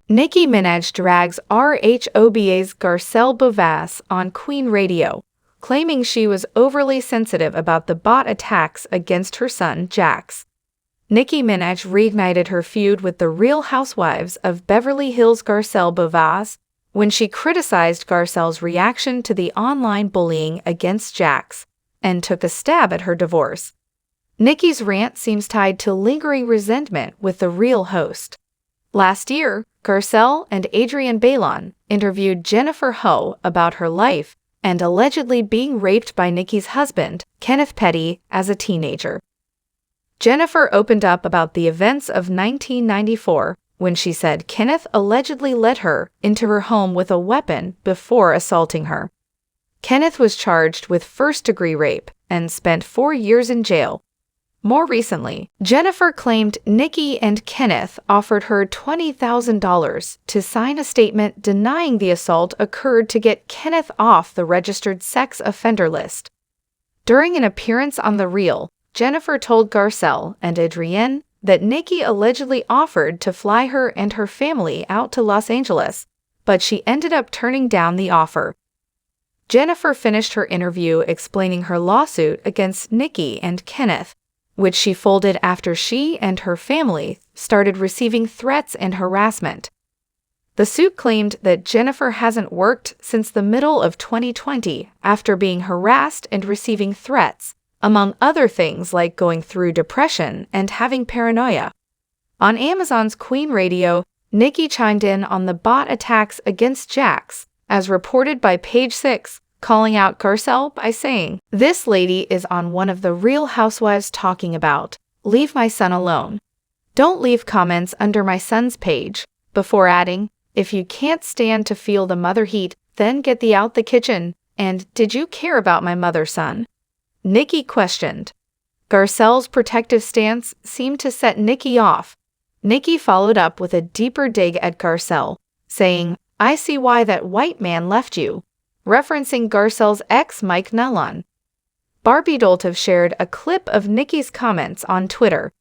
Nicki Minaj drags Rhobh's Garcelle Beauvais on Queen Radio, claiming she was overly sensitive about the bot attacks against her son, Jax. Nicki Minaj reignited her feud with the Real Housewives of Beverly Hills Garcelle Beauvais when she criticized Garcelle's reaction to the online bullying against Jax and took a stab at her divorce. Nicki's rant seems tied to lingering resentment with the Real host. Last year, Garcelle and Adrienne Bailon interviewed Jennifer Ho about her life and allegedly being raped by Nicki's husband, Kenneth Petty, as a teenager. Jennifer opened up about the events of 1994 when she said Kenneth allegedly led her into her home with a weapon before assaulting her. Kenneth was charged with first-degree rape and spent 4 years in jail. More recently, Jennifer claimed Nicki and Kenneth offered her $20,000 to sign a statement denying the assault occurred to get Kenneth off the registered sex offender list. During an appearance on The Real, Jennifer told Garcelle and Adrienne that Nicki allegedly offered to fly her and her family out to Los Angeles, but she ended up turning down the offer. Jennifer finished her interview explaining her lawsuit against Nicki and Kenneth, which she folded after she and her family started receiving threats and harassment. The suit claimed that Jennifer hasn't worked since the middle of 2020 after being harassed and receiving threats, among other things like going through depression and having paranoia. On Amazon's Queen Radio, Nicki chimed in on the bot attacks against Jax, as reported by Page 6, calling out Garcelle by saying, "This lady is on one of the Real Housewives talking about, leave my son alone. Don't leave comments under my son's page," before adding, "If you can't stand to feel the mother heat, then get thee out the kitchen, and did you care about my mother, son?" Nicki questioned. Garcelle's protective stance seemed to set Nicki off. Nicki followed up with a deeper dig at Garcelle, saying, "I see why that white man left you," referencing Garcelle's ex Mike Nellon. Barbie Doltov shared a clip of Nicki's comments on Twitter.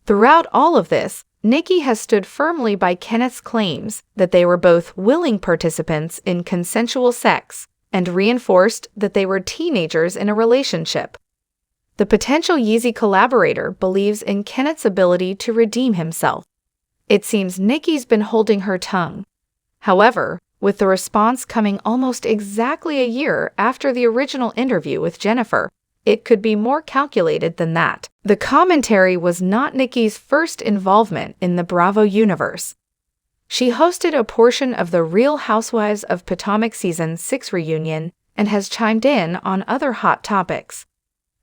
Throughout all of this, Nicki has stood firmly by Kenneth's claims that they were both willing participants in consensual sex and reinforced that they were teenagers in a relationship. The potential Yeezy collaborator believes in Kenneth's ability to redeem himself. It seems Nicki's been holding her tongue. However, with the response coming almost exactly a year after the original interview with Jennifer, it could be more calculated than that. The commentary was not Nicki's first involvement in the Bravo universe. She hosted a portion of the Real Housewives of Potomac Season 6 reunion and has chimed in on other hot topics.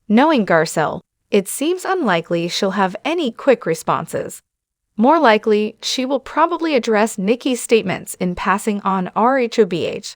Knowing Garcelle, it seems unlikely she'll have any quick responses. More likely, she will probably address Nicki's statements in passing on Rhobh.